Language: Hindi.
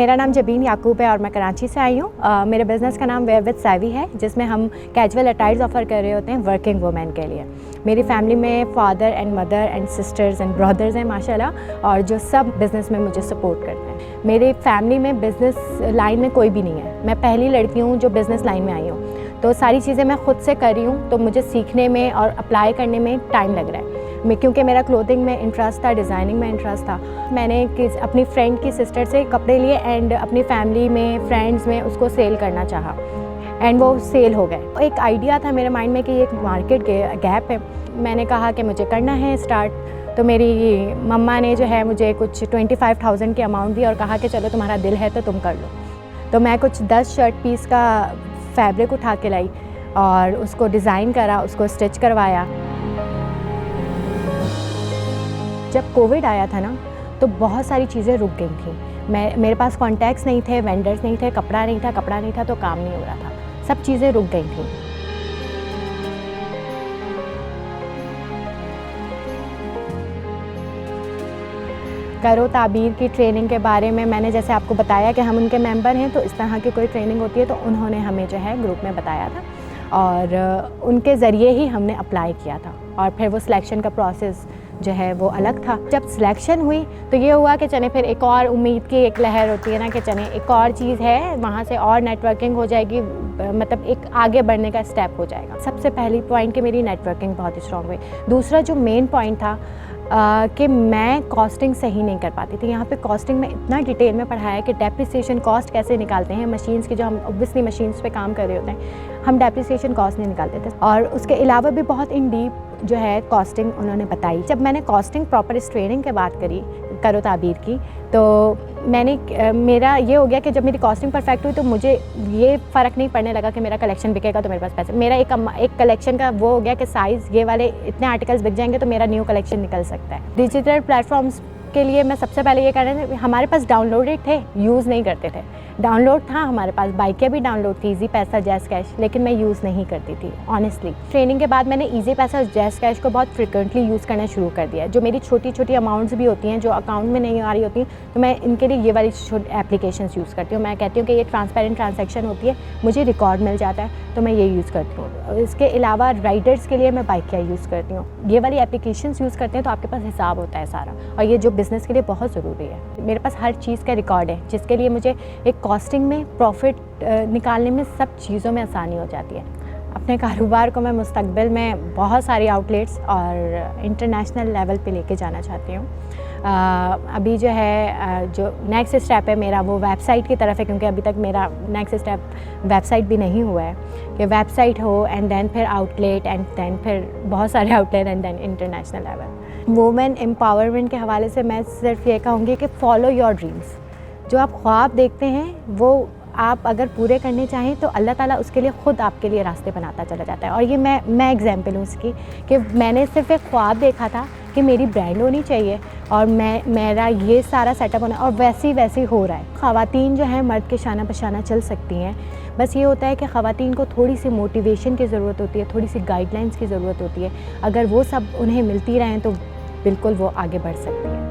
मेरा नाम जबीन याकूब है और मैं कराची से आई हूँ। मेरे बिज़नेस का नाम वेयर विद सैवी है, जिसमें हम कैजुअल अटायर्स ऑफ़र कर रहे होते हैं वर्किंग वुमेन के लिए। मेरी फैमिली में father and mother and sisters and brothers हैं माशाल्लाह, और जो सब बिज़नेस में मुझे सपोर्ट करते हैं। मेरी फैमिली में बिज़नेस लाइन में कोई भी नहीं है। मैं पहली लड़की हूँ जो बिज़नेस लाइन में आई हूँ, तो सारी चीज़ें मैं खुद से कर रही हूँ, तो मुझे सीखने में और अप्लाई करने में टाइम लग रहा है। क्योंकि मेरा क्लोथिंग में इंटरेस्ट था, डिज़ाइनिंग में इंटरेस्ट था, मैंने अपनी फ्रेंड की सिस्टर से कपड़े लिए एंड अपनी फैमिली में, फ्रेंड्स में उसको सेल करना चाहा एंड वो सेल हो गए। एक आइडिया था मेरे माइंड में कि ये एक मार्केट गैप है। मैंने कहा कि मुझे करना है स्टार्ट, तो मेरी मम्मा ने जो है मुझे कुछ 25,000 की अमाउंट दी और कहा कि चलो तुम्हारा दिल है तो तुम कर लो। तो मैं कुछ 10 शर्ट पीस का फैब्रिक उठा के लाई और उसको डिज़ाइन करा, उसको स्टिच करवाया। जब कोविड आया था ना, तो बहुत सारी चीज़ें रुक गई थी। मेरे पास कॉन्टैक्ट्स नहीं थे, वेंडर्स नहीं थे, कपड़ा नहीं था तो काम नहीं हो रहा था, सब चीज़ें रुक गई थी। करो ताबीर की ट्रेनिंग के बारे में मैंने जैसे आपको बताया कि हम उनके मेंबर हैं, तो इस तरह की कोई ट्रेनिंग होती है तो उन्होंने हमें जो है ग्रुप में बताया था और उनके ज़रिए ही हमने अप्लाई किया था। और फिर वो सिलेक्शन का प्रोसेस जो है वो अलग था। जब सिलेक्शन हुई तो ये हुआ कि चने फिर एक और उम्मीद की एक लहर होती है ना, कि चने एक और चीज़ है, वहाँ से और नेटवर्किंग हो जाएगी, मतलब एक आगे बढ़ने का स्टेप हो जाएगा। सबसे पहली पॉइंट कि मेरी नेटवर्किंग बहुत ही स्ट्रॉन्ग हुई। दूसरा जो मेन पॉइंट था कि मैं कॉस्टिंग सही नहीं कर पाती थी। यहाँ पे कॉस्टिंग में इतना डिटेल में पढ़ाया कि डेप्रिसिएशन कॉस्ट कैसे निकालते हैं मशीन्स की, जो हम ऑब्वियसली मशीन्स पे काम कर रहे होते हैं, हम डेप्रिसिएशन कॉस्ट नहीं निकालते थे। और उसके अलावा भी बहुत इन डीप जो है कॉस्टिंग उन्होंने बताई। जब मैंने कॉस्टिंग प्रॉपर इस ट्रेनिंग के बात करी करो ताबीर की, तो मेरा ये हो गया कि जब मेरी कॉस्टिंग परफेक्ट हुई तो मुझे ये फ़र्क नहीं पड़ने लगा कि मेरा कलेक्शन बिकेगा तो मेरे पास पैसे। मेरा एक कलेक्शन का वो हो गया कि साइज़ ये वाले इतने आर्टिकल्स बिक जाएंगे तो मेरा न्यू कलेक्शन निकल सकता है। डिजिटल प्लेटफॉर्म्स के लिए मैं सबसे पहले ये कह रहे थे, हमारे पास डाउनलोडेड थे, यूज़ नहीं करते थे। डाउनलोड था हमारे पास, बाइकें भी डाउनलोड थी, ईजी पैसा, जैज़ कैश, लेकिन मैं यूज़ नहीं करती थी ऑनेस्टली। ट्रेनिंग के बाद मैंने ईजी पैसा, जैज़ कैश को बहुत फ्रिक्वेंटली यूज़ करना शुरू कर दिया। जो मेरी छोटी छोटी अमाउंट्स भी होती हैं जो अकाउंट में नहीं आ रही होती, तो मैं इनके लिए ये वाली एप्लीकेशंस यूज़ करती हूँ। मैं कहती हूँ कि ये ट्रांसपेरेंट ट्रांजैक्शन होती है, मुझे रिकॉर्ड मिल जाता है तो मैं ये यूज़ करती हूँ। इसके अलावा राइडर्स के लिए मैं बाइकिया यूज़ करती हूँ। ये वाली एप्लीकेशंस यूज़ करते हैं तो आपके पास हिसाब होता है सारा, और ये जो बिज़नेस के लिए बहुत ज़रूरी है। मेरे पास हर चीज़ का रिकॉर्ड है, जिसके लिए मुझे एक कॉस्टिंग में प्रॉफिट निकालने में सब चीज़ों में आसानी हो जाती है। अपने कारोबार को मैं मुस्तकबिल में बहुत सारी आउटलेट्स और इंटरनेशनल लेवल पे लेके जाना चाहती हूँ। अभी जो है जो नेक्स्ट स्टेप है मेरा वो वेबसाइट की तरफ है, क्योंकि अभी तक मेरा नेक्स्ट स्टेप वेबसाइट भी नहीं हुआ है कि वेबसाइट हो एंड देन फिर आउटलेट एंड देन फिर बहुत सारे outlet and then international level. Women empowerment के हवाले से मैं सिर्फ ये कहूँगी कि फॉलो योर ड्रीम्स। जो आप ख्वाब देखते हैं वो आप अगर पूरे करने चाहें तो अल्लाह ताला उसके लिए ख़ुद आपके लिए रास्ते बनाता चला जाता है। और ये मैं एग्जांपल हूँ उसकी, कि मैंने सिर्फ एक ख्वाब देखा था कि मेरी ब्रांड होनी चाहिए और मेरा ये सारा सेटअप होना, और वैसे हो रहा है। ख़वातीन जो है मर्द के शाना बशाना चल सकती हैं, बस ये होता है कि ख़वातीन को थोड़ी सी मोटिवेशन की ज़रूरत होती है, थोड़ी सी गाइडलाइंस की ज़रूरत होती है। अगर वो सब उन्हें मिलती रहें तो बिल्कुल वो आगे बढ़ सकती हैं।